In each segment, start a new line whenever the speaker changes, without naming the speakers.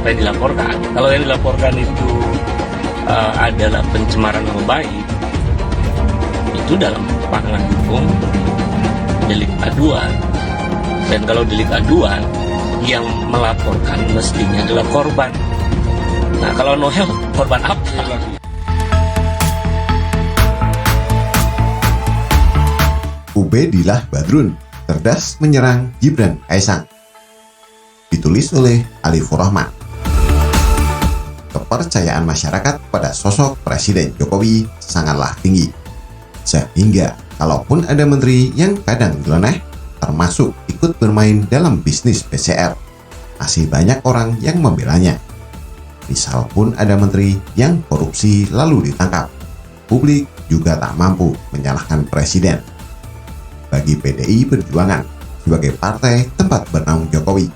apa yang dilaporkan. Kalau yang dilaporkan itu adalah pencemaran nama baik, itu dalam pandangan hukum delik aduan. Dan kalau delik aduan, yang melaporkan mestinya adalah korban. Nah, kalau Noel, korban apa?
Ubedillah Badrun cerdas menyerang Gibran Kaesang. Ditulis oleh Alifur Rahman. Kepercayaan masyarakat pada sosok Presiden Jokowi sangatlah tinggi. Sehingga kalaupun ada menteri yang kadang nyeleneh, termasuk ikut bermain dalam bisnis PCR, masih banyak orang yang membelanya. Misal pun ada menteri yang korupsi lalu ditangkap, publik juga tak mampu menyalahkan presiden. Bagi PDI Perjuangan sebagai partai tempat bernaung Jokowi,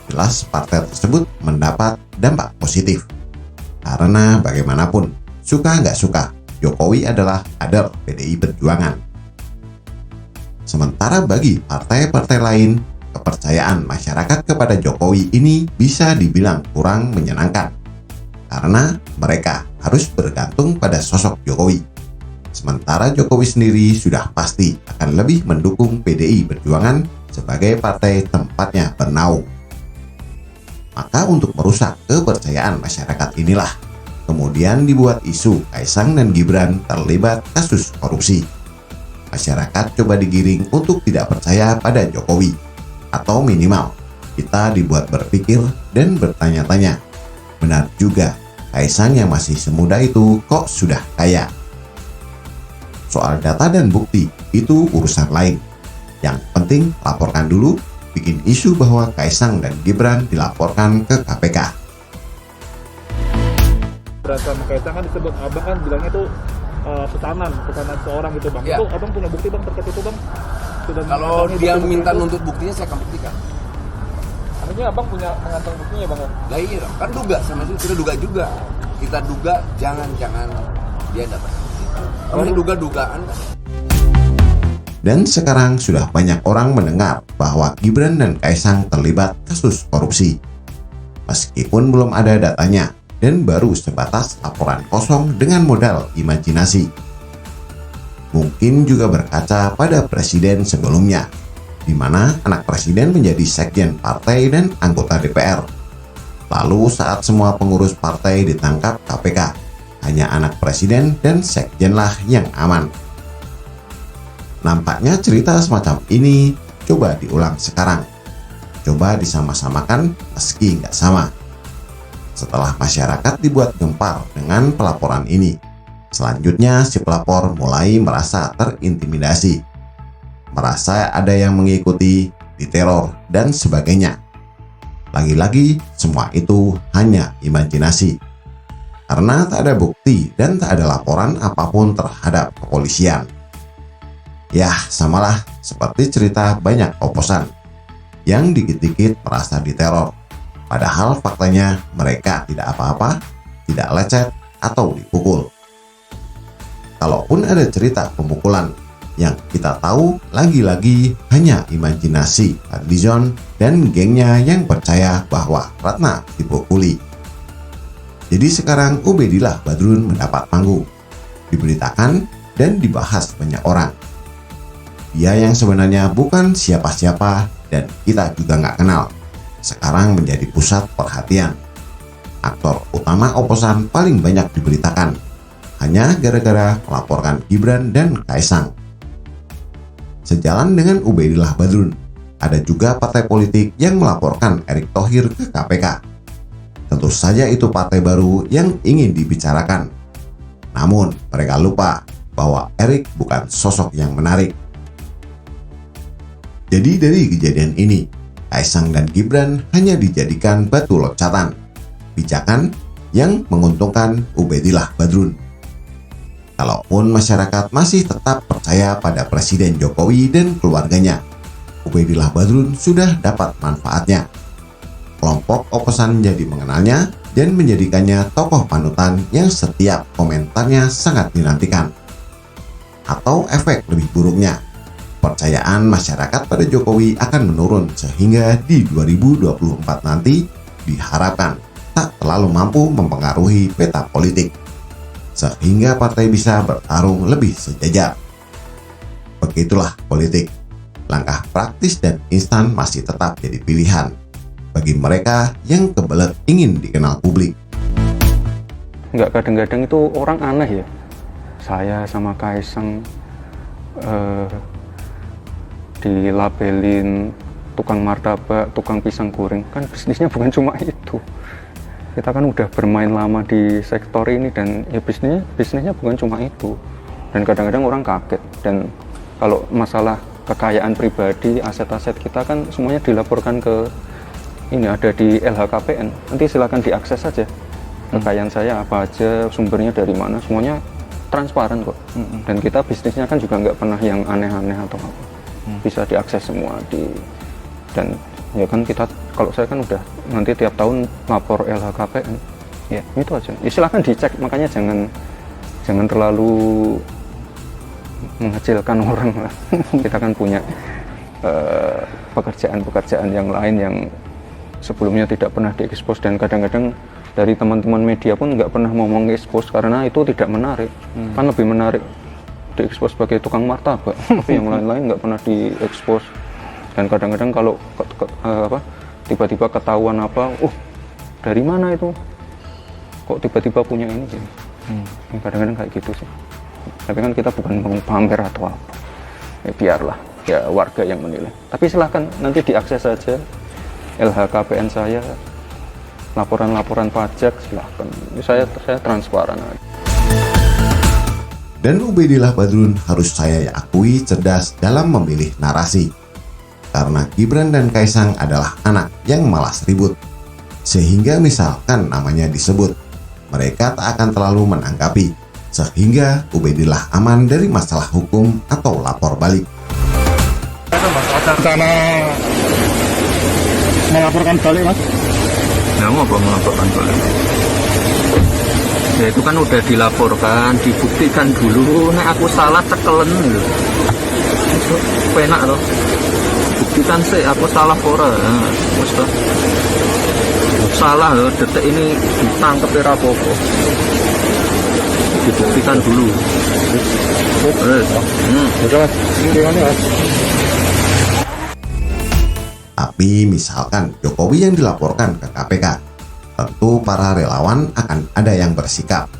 jelas partai tersebut mendapat dampak positif. Karena bagaimanapun, suka nggak suka, Jokowi adalah kader PDI Perjuangan. Sementara bagi partai-partai lain, kepercayaan masyarakat kepada Jokowi ini bisa dibilang kurang menyenangkan. Karena mereka harus bergantung pada sosok Jokowi. Sementara Jokowi sendiri sudah pasti akan lebih mendukung PDI Perjuangan sebagai partai tempatnya bernaung. Maka untuk merusak kepercayaan masyarakat inilah kemudian dibuat isu Kaesang dan Gibran terlibat kasus korupsi. Masyarakat coba digiring untuk tidak percaya pada Jokowi, atau minimal kita dibuat berpikir dan bertanya-tanya, benar juga Kaesang yang masih semuda itu kok sudah kaya? Soal data dan bukti itu urusan lain. Yang penting laporkan dulu, bikin isu bahwa Kaesang dan Gibran dilaporkan ke KPK.
Berantem Kaesang kan disebut, abang kan bilangnya tuh pesanan seorang gitu bang.
Ya.
Itu abang punya bukti bang terkait itu bang? Sudah
Kalau dia minta nuntut buktinya, saya akan buktikan.
Artinya abang punya mengantar buktinya bang?
Lah iya, kan duga sama itu, kita duga juga. Kita duga jangan-jangan dia dapat. Kalau duga-dugaan kan.
Dan sekarang sudah banyak orang mendengar bahwa Gibran dan Kaesang terlibat kasus korupsi. Meskipun belum ada datanya dan baru sebatas laporan kosong dengan modal imajinasi. Mungkin juga berkaca pada presiden sebelumnya, di mana anak presiden menjadi sekjen partai dan anggota DPR. Lalu saat semua pengurus partai ditangkap KPK, hanya anak presiden dan sekjenlah yang aman. Nampaknya cerita semacam ini coba diulang sekarang. Coba disama-samakan meski nggak sama. Setelah masyarakat dibuat gempar dengan pelaporan ini, selanjutnya si pelapor mulai merasa terintimidasi. Merasa ada yang mengikuti, diteror, dan sebagainya. Lagi-lagi, semua itu hanya imajinasi. Karena tak ada bukti dan tak ada laporan apapun terhadap kepolisian. Yah, samalah seperti cerita banyak oposan yang dikit-dikit merasa diteror. Padahal faktanya mereka tidak apa-apa, tidak lecet, atau dipukul. Kalaupun ada cerita pemukulan, yang kita tahu lagi-lagi hanya imajinasi Fadlizon dan gengnya yang percaya bahwa Ratna dipukuli. Jadi sekarang Ubedillah Badrun mendapat panggung, diberitakan dan dibahas banyak orang. Dia yang sebenarnya bukan siapa-siapa dan kita juga nggak kenal, sekarang menjadi pusat perhatian. Aktor utama oposan paling banyak diberitakan, hanya gara-gara melaporkan Gibran dan Kaesang. Sejalan dengan Ubedillah Badrun, ada juga partai politik yang melaporkan Erick Thohir ke KPK. Tentu saja itu partai baru yang ingin dibicarakan. Namun mereka lupa bahwa Erick bukan sosok yang menarik. Jadi dari kejadian ini, Kaesang dan Gibran hanya dijadikan batu loncatan, pijakan yang menguntungkan Ubedillah Badrun. Kalaupun masyarakat masih tetap percaya pada Presiden Jokowi dan keluarganya, Ubedillah Badrun sudah dapat manfaatnya. Kelompok oposan jadi mengenalnya dan menjadikannya tokoh panutan yang setiap komentarnya sangat dinantikan. Atau efek lebih buruknya, kepercayaan masyarakat pada Jokowi akan menurun sehingga di 2024 nanti diharapkan tak terlalu mampu mempengaruhi peta politik, sehingga partai bisa bertarung lebih sejajar. Begitulah politik. Langkah praktis dan instan masih tetap jadi pilihan bagi mereka yang kebelet ingin dikenal publik.
Nggak, kadang-kadang itu orang aneh ya. Saya sama Kaisang dilabelin tukang martabak, tukang pisang goreng. Kan bisnisnya bukan cuma itu. Kita kan udah bermain lama di sektor ini dan ya bisnisnya bukan cuma itu. Dan kadang-kadang orang kaget. Dan kalau masalah kekayaan pribadi, aset-aset kita kan semuanya dilaporkan ke ini, ada di LHKPN. Nanti silakan diakses saja. Kekayaan saya apa aja, sumbernya dari mana, semuanya transparan kok. Dan kita bisnisnya kan juga nggak pernah yang aneh-aneh atau apa. Bisa diakses semua dan ya kan kita, kalau saya kan udah nanti tiap tahun lapor LHKPN. Ya, itu aja. Ya, silakan dicek, makanya jangan terlalu mengecilkan orang lah. Kita kan punya pekerjaan-pekerjaan yang lain yang sebelumnya tidak pernah diekspos, dan kadang-kadang dari teman-teman media pun nggak pernah mau mengekspos karena itu tidak menarik. Kan lebih menarik diekspos sebagai tukang martabak, tapi yang lain-lain nggak pernah diekspos. Dan kadang-kadang kalau tiba-tiba ketahuan apa, dari mana itu? Kok tiba-tiba punya ini? Kadang-kadang kayak gitu sih. Tapi kan kita bukan mau pamer atau apa. Ya biarlah, ya warga yang menilai. Tapi silahkan nanti diakses saja LHKPN saya, laporan-laporan pajak silahkan. Saya transparan aja.
Dan Ubedillah Badrun harus saya akui cerdas dalam memilih narasi. Karena Gibran dan Kaisang adalah anak yang malas ribut. Sehingga misalkan namanya disebut, mereka tak akan terlalu menanggapi. Sehingga Ubedillah aman dari masalah hukum atau lapor balik.
Rencana melaporkan balik, Mas?
Nah, mau apa melaporkan balik? Ya itu kan udah dilaporkan, dibuktikan dulu. Nek aku salah cekelen lho. Penak loh. Buktikan sih aku salah ora. Wes toh. Salah loh, detik ini ditangkep ora apa-apa. Dibuktikan dulu.
Tapi misalkan Jokowi yang dilaporkan ke KPK, tentu para relawan akan ada yang bersikap.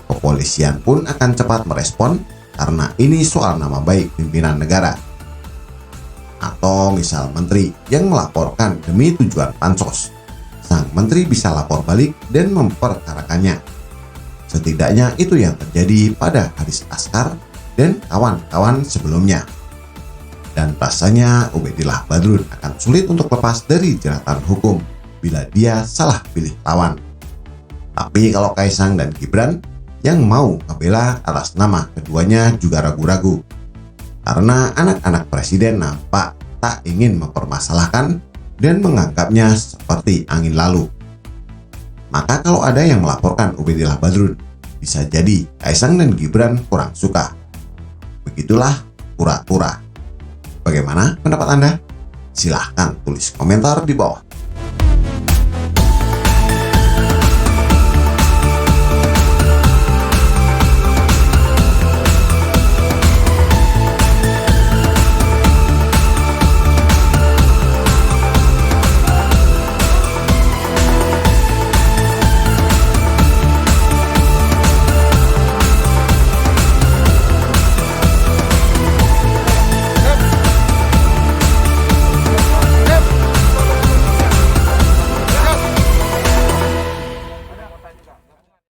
Kepolisian pun akan cepat merespon karena ini soal nama baik pimpinan negara. Atau misal menteri yang melaporkan demi tujuan pansos, sang menteri bisa lapor balik dan memperkarakannya. Setidaknya itu yang terjadi pada Haris Azhar dan kawan-kawan sebelumnya. Dan rasanya Ubedillah Badrun akan sulit untuk lepas dari jeratan hukum bila dia salah pilih lawan. Tapi kalau Kaisang dan Gibran yang mau membela atas nama keduanya juga ragu-ragu. Karena anak-anak presiden nampak tak ingin mempermasalahkan dan menganggapnya seperti angin lalu. Maka kalau ada yang melaporkan Ubedillah Badrun, bisa jadi Kaisang dan Gibran kurang suka. Begitulah pura-pura. Bagaimana pendapat Anda? Silahkan tulis komentar di bawah.